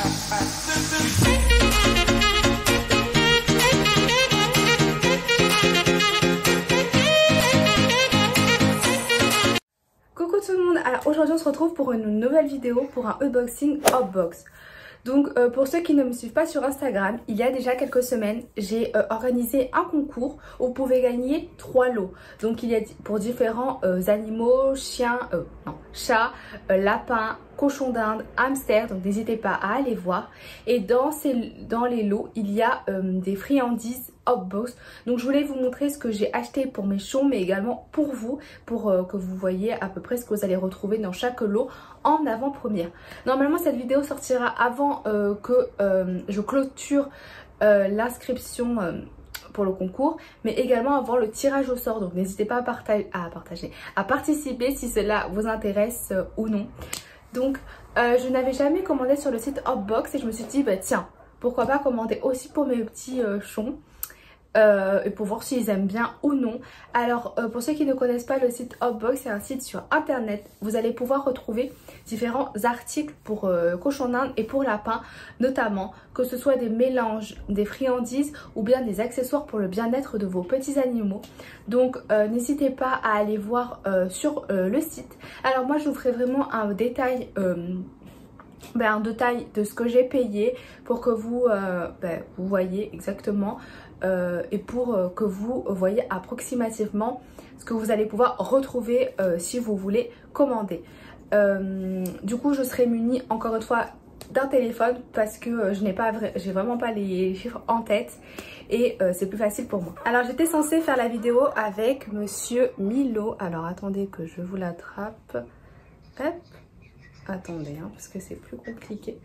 Coucou tout le monde, alors aujourd'hui on se retrouve pour une nouvelle vidéo pour un unboxing Hopbox. Donc pour ceux qui ne me suivent pas sur Instagram, il y a déjà quelques semaines, j'ai organisé un concours où vous pouvez gagner 3 lots. Donc il y a pour différents animaux, chiens, chats, lapins, cochons d'Inde, hamsters. Donc n'hésitez pas à aller voir. Et dans les lots, il y a des friandises Hopbox. Donc je voulais vous montrer ce que j'ai acheté pour mes chons, mais également pour vous, pour que vous voyez à peu près ce que vous allez retrouver dans chaque lot en avant-première. Normalement cette vidéo sortira avant que je clôture l'inscription pour le concours, mais également avant le tirage au sort. Donc n'hésitez pas à participer si cela vous intéresse ou non. Donc je n'avais jamais commandé sur le site Hopbox et je me suis dit bah tiens, pourquoi pas commander aussi pour mes petits chons. Et pour voir s'ils aiment bien ou non. Alors pour ceux qui ne connaissent pas le site Hopbox, c'est un site sur internet. Vous allez pouvoir retrouver différents articles pour cochons d'Inde et pour lapins, notamment que ce soit des mélanges, des friandises ou bien des accessoires pour le bien-être de vos petits animaux. Donc n'hésitez pas à aller voir sur le site. Alors moi je vous ferai vraiment un détail de ce que j'ai payé pour que vous voyez exactement et pour que vous voyez approximativement ce que vous allez pouvoir retrouver si vous voulez commander. Du coup je serai munie encore une fois d'un téléphone parce que j'ai vraiment pas les chiffres en tête et c'est plus facile pour moi. Alors j'étais censée faire la vidéo avec monsieur Milo. Alors attendez que je vous l'attrape. Hop. Attendez, parce que c'est plus compliqué.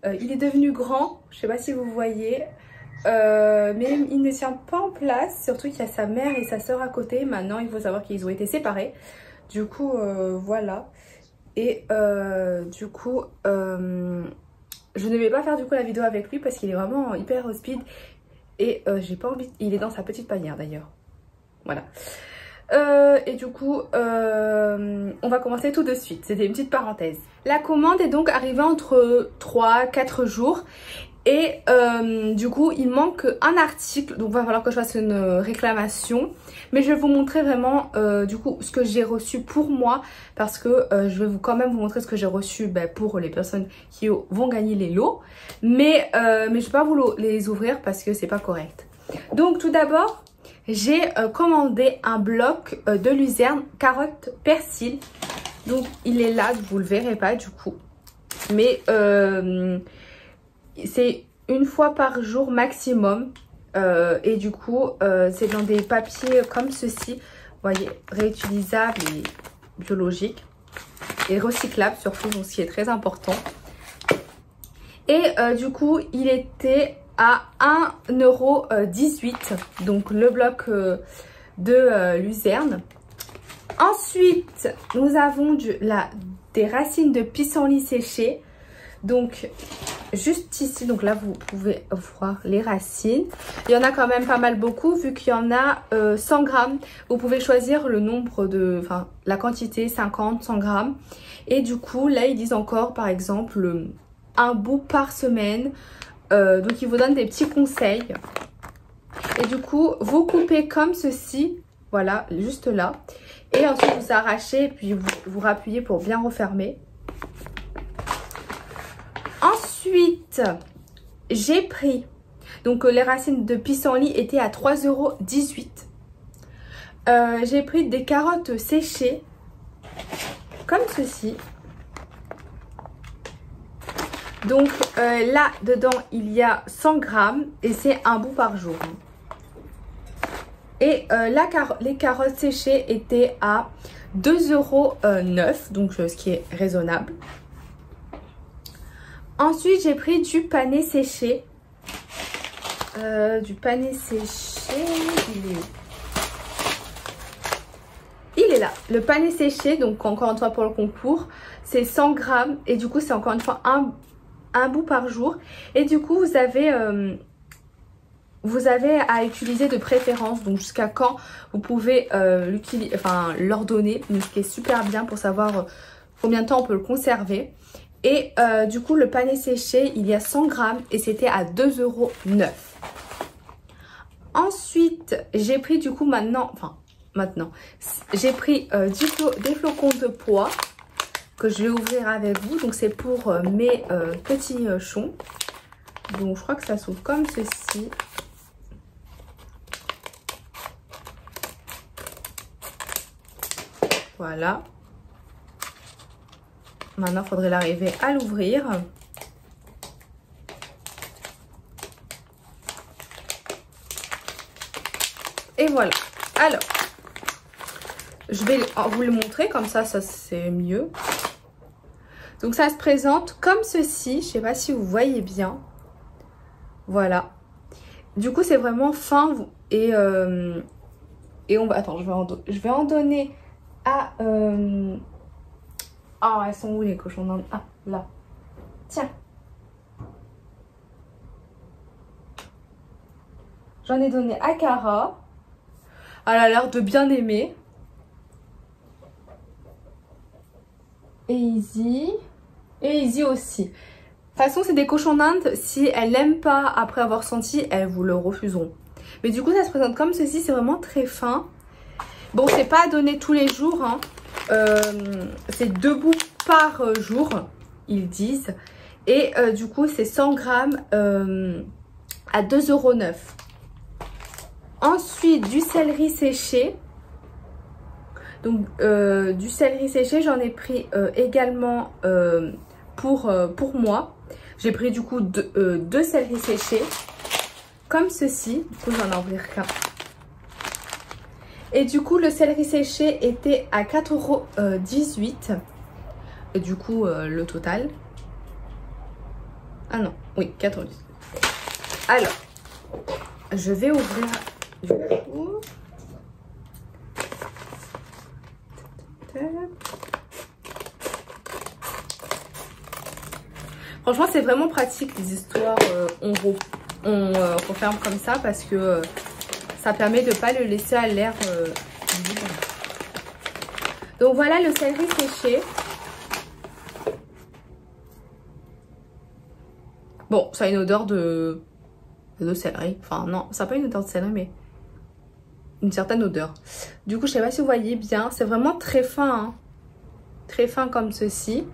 Il est devenu grand, je sais pas si vous voyez, mais il ne tient pas en place. Surtout qu'il y a sa mère et sa soeur à côté. Maintenant, il faut savoir qu'ils ont été séparés. Du coup, voilà. Et du coup, je ne vais pas faire la vidéo avec lui parce qu'il est vraiment hyper speed. Et j'ai pas envie. Il est dans sa petite panière d'ailleurs. Voilà. Et du coup on va commencer tout de suite. C'était une petite parenthèse. La commande est donc arrivée entre 3-4 jours et du coup il manque un article, donc il va falloir que je fasse une réclamation, mais je vais vous montrer vraiment du coup ce que j'ai reçu pour moi, parce que je vais quand même vous montrer ce que j'ai reçu pour les personnes qui vont gagner les lots, mais je ne vais pas vous les ouvrir parce que c'est pas correct. Donc tout d'abord j'ai commandé un bloc de luzerne carotte persil. Donc il est là, vous le verrez pas du coup. Mais c'est une fois par jour maximum. Et du coup c'est dans des papiers comme ceci. Vous voyez, réutilisables et biologiques. Et recyclables surtout, donc ce qui est très important. Et du coup il était à 1,18 €, donc le bloc de luzerne. Ensuite, nous avons des racines de pissenlit séchées. Donc, juste ici, donc là, vous pouvez voir les racines. Il y en a quand même pas mal beaucoup, vu qu'il y en a 100 grammes. Vous pouvez choisir le nombre la quantité, 50, 100 grammes. Et du coup, là, ils disent encore, par exemple, un bout par semaine. Donc ils vous donnent des petits conseils. Et du coup vous coupez comme ceci. Voilà, juste là. Et ensuite vous arrachez et puis vous rappuyez pour bien refermer. Ensuite j'ai pris, donc les racines de pissenlit étaient à 3,18 €. J'ai pris des carottes séchées comme ceci. Donc là dedans il y a 100 grammes et c'est un bout par jour. Et les carottes séchées étaient à 2,09 €, donc ce qui est raisonnable. Ensuite j'ai pris du panais séché. Il est là, le panais séché, donc encore une fois pour le concours, c'est 100 grammes et du coup c'est encore une fois un bout par jour. Et du coup vous avez à utiliser de préférence, donc jusqu'à quand vous pouvez leur donner, donc ce qui est super bien pour savoir combien de temps on peut le conserver. Et du coup, le pané séché, il y a 100 grammes et c'était à 2,09 €. Ensuite, j'ai pris du coup maintenant, j'ai pris des flocons de pois que je vais ouvrir avec vous. Donc c'est pour mes petits chons. Donc je crois que ça s'ouvre comme ceci. Voilà. Maintenant, il faudrait l'arriver à l'ouvrir. Et voilà. Alors, je vais vous le montrer comme ça c'est mieux. Donc ça se présente comme ceci. Je sais pas si vous voyez bien. Voilà. Du coup, c'est vraiment fin et on va. Attends, je vais en donner à. Ah, elles sont où les cochons d'Inde? Ah, là. Tiens. J'en ai donné à Cara. Elle a l'air de bien aimer. Et Izzy. Et Izzy aussi. De toute façon, c'est des cochons d'Inde. Si elles n'aiment pas après avoir senti, elles vous le refuseront. Mais du coup, ça se présente comme ceci. C'est vraiment très fin. Bon, c'est pas à donner tous les jours. Hein. C'est 2 bouts par jour, ils disent. Et du coup, c'est 100 grammes à 2,09 €. Ensuite, du céleri séché. Donc, du céleri séché, j'en ai pris également pour moi. J'ai pris du coup 2 céleris séchés, comme ceci. Du coup, j'en ai ouvrir qu'un. Et du coup, le céleri séché était à 4,18 €. Et du coup, le total. Ah non, oui, 4,18 €. Alors, je vais ouvrir du coup. Franchement, c'est vraiment pratique les histoires. On referme comme ça parce que ça permet de ne pas le laisser à l'air libre. Donc voilà le céleri séché. Bon, ça a une odeur de céleri. Enfin non, ça n'a pas une odeur de céleri, mais une certaine odeur. Du coup, je sais pas si vous voyez bien. C'est vraiment très fin. Hein. Très fin comme ceci.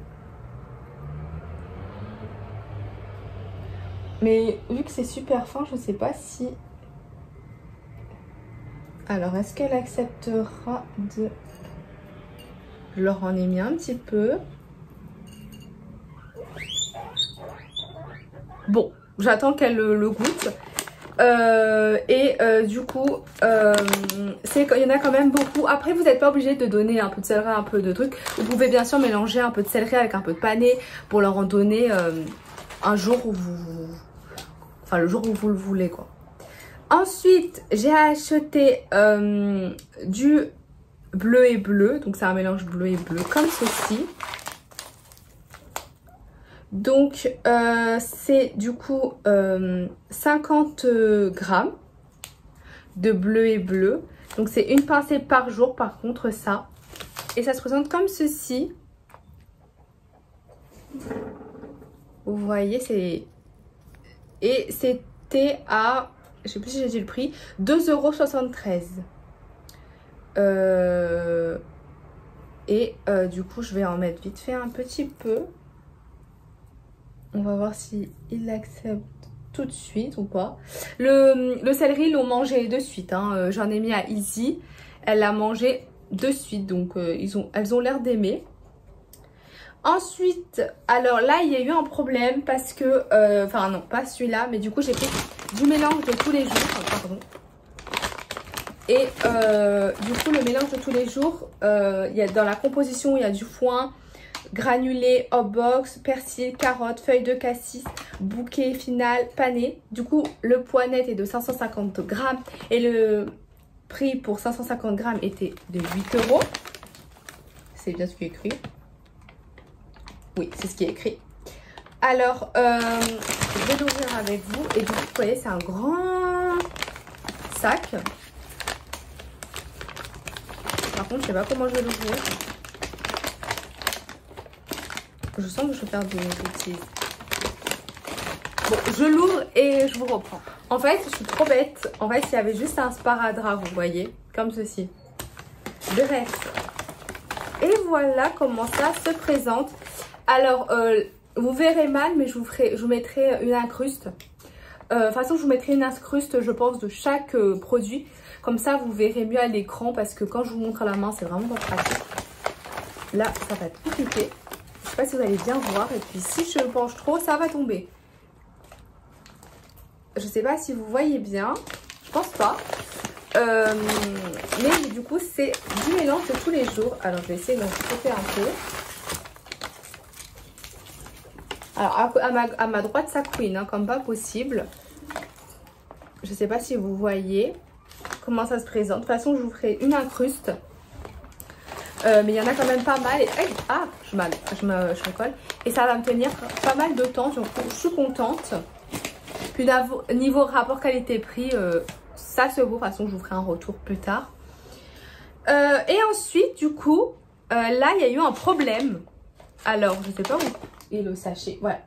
Mais vu que c'est super fin, je sais pas si... Alors, est-ce qu'elle acceptera de... Je leur en ai mis un petit peu. Bon, j'attends qu'elle le goûte. Du coup, il y en a quand même beaucoup. Après, vous n'êtes pas obligé de donner un peu de céleri, un peu de trucs. Vous pouvez bien sûr mélanger un peu de céleri avec un peu de pané pour leur en donner un jour où vous... Enfin, le jour où vous le voulez, quoi. Ensuite, j'ai acheté du bleu et bleu. Donc, c'est un mélange bleu et bleu comme ceci. Donc, c'est du coup 50 grammes de bleu et bleu. Donc, c'est une pincée par jour, par contre, ça. Et ça se présente comme ceci. Vous voyez, c'est... Et c'était à... Je sais plus si j'ai dit le prix. 2,73 €. Du coup, je vais en mettre vite fait un petit peu. On va voir si il l'accepte tout de suite ou pas. Le céleri, ils l'ont mangé de suite. Hein. J'en ai mis à Izzy. Elle l'a mangé de suite. Donc, elles ont l'air d'aimer. Ensuite, alors là, il y a eu un problème parce que... Enfin, non, pas celui-là. Mais du coup, j'ai pris du mélange de tous les jours. Pardon. Et du coup, le mélange de tous les jours, dans la composition, il y a du foin, granulé, hot box, persil, carottes, feuilles de cassis, bouquet final, pané. Du coup, le poids net est de 550 grammes et le prix pour 550 grammes était de 8 €. C'est bien ce qui est écrit. Oui, c'est ce qui est écrit. Alors, je vais l'ouvrir avec vous. Et du coup, vous voyez, c'est un grand sac. Par contre, je ne sais pas comment je vais l'ouvrir. je sens que je vais faire des bêtises. Bon, je l'ouvre et je vous reprends. En fait, je suis trop bête. En fait, il y avait juste un sparadrap, vous voyez, comme ceci. Je reste. Et voilà comment ça se présente. Alors, vous verrez mal, mais je vous mettrai une incruste. De toute façon, je vous mettrai une incruste, je pense, de chaque produit. Comme ça, vous verrez mieux à l'écran parce que quand je vous montre à la main, c'est vraiment pas pratique. Là, ça va être compliqué. Je sais pas si vous allez bien voir. Et puis, si je penche trop, ça va tomber. Je sais pas si vous voyez bien. Je pense pas. Mais du coup, c'est du mélange de tous les jours. Alors, je vais essayer d'en chauffer un peu. Alors, à ma droite, ça couine, hein, comme pas possible. Je sais pas si vous voyez comment ça se présente. De toute façon, je vous ferai une incruste. Mais il y en a quand même pas mal. Et, je me colle. Et ça va me tenir pas mal de temps. Donc, je suis contente. Puis, niveau rapport qualité-prix, ça se vaut. De toute façon, je vous ferai un retour plus tard. Et ensuite, du coup, là, il y a eu un problème. Alors, je sais pas où est le sachet. Voilà.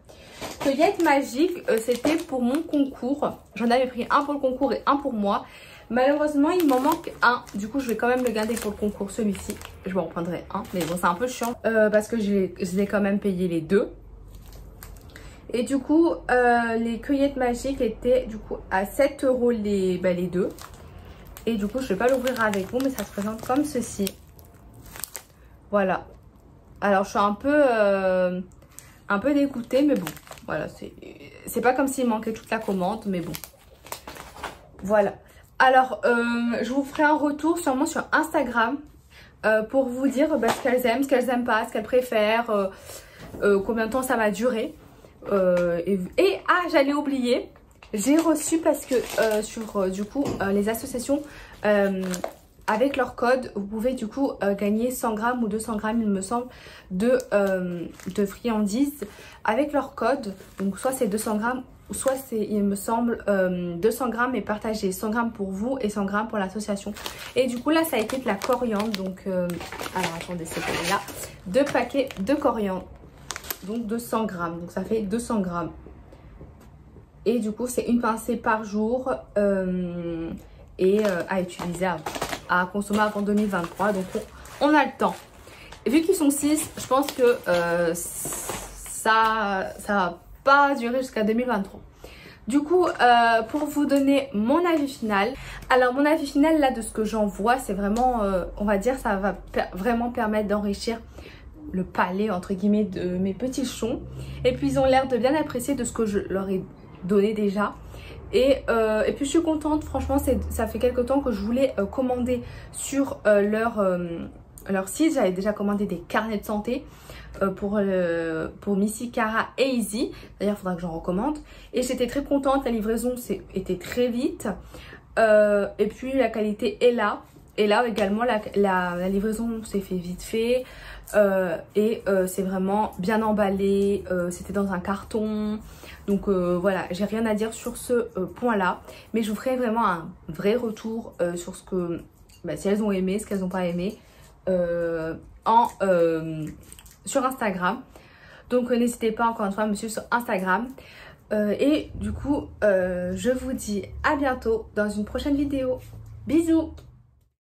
Cueillette magique, c'était pour mon concours. J'en avais pris un pour le concours et un pour moi. Malheureusement, il m'en manque un. Du coup, je vais quand même le garder pour le concours, celui-ci. Je m'en reprendrai un. Mais bon, c'est un peu chiant parce que je les ai quand même payé les deux. Et du coup, les cueillettes magiques étaient du coup à 7 € les deux. Et du coup, je ne vais pas l'ouvrir avec vous, mais ça se présente comme ceci. Voilà. Alors, je suis un peu dégoûtée, mais bon. Voilà, c'est pas comme s'il manquait toute la commande, mais bon. Voilà. Alors, je vous ferai un retour sûrement sur Instagram pour vous dire ce qu'elles aiment, ce qu'elles n'aiment pas, ce qu'elles préfèrent, combien de temps ça va durer. J'allais oublier, j'ai reçu parce que sur du coup les associations avec leur code vous pouvez du coup gagner 100 grammes ou 200 grammes il me semble de friandises avec leur code. Donc soit c'est 200 grammes soit c'est il me semble 200 grammes et partagé 100 grammes pour vous et 100 grammes pour l'association. Et du coup là ça a été de la coriandre. Donc alors attendez, c'est là 2 paquets de coriandre. Donc 200 grammes, donc ça fait 200 grammes. Et du coup, c'est une pincée par jour à utiliser, à consommer avant 2023. Donc on a le temps. Et vu qu'ils sont 6, je pense que ça va pas durer jusqu'à 2023. Du coup, pour vous donner mon avis final. Alors mon avis final là de ce que j'en vois, c'est vraiment, on va dire, ça va vraiment permettre d'enrichir le palais entre guillemets de mes petits chons. Et puis ils ont l'air de bien apprécier de ce que je leur ai donné déjà. Et puis je suis contente, franchement ça fait quelques temps que je voulais commander sur leur site. J'avais déjà commandé des carnets de santé pour Missy, Cara et Izzy. D'ailleurs il faudra que j'en recommande. Et j'étais très contente, la livraison était très vite. Et puis la qualité est là. Et là également la livraison s'est fait vite fait. C'est vraiment bien emballé, c'était dans un carton. Donc voilà, j'ai rien à dire sur ce point là. Mais je vous ferai vraiment un vrai retour sur ce que si elles ont aimé, ce qu'elles n'ont pas aimé sur Instagram. Donc n'hésitez pas encore une fois à me suivre sur Instagram. Et du coup je vous dis à bientôt dans une prochaine vidéo. Bisous.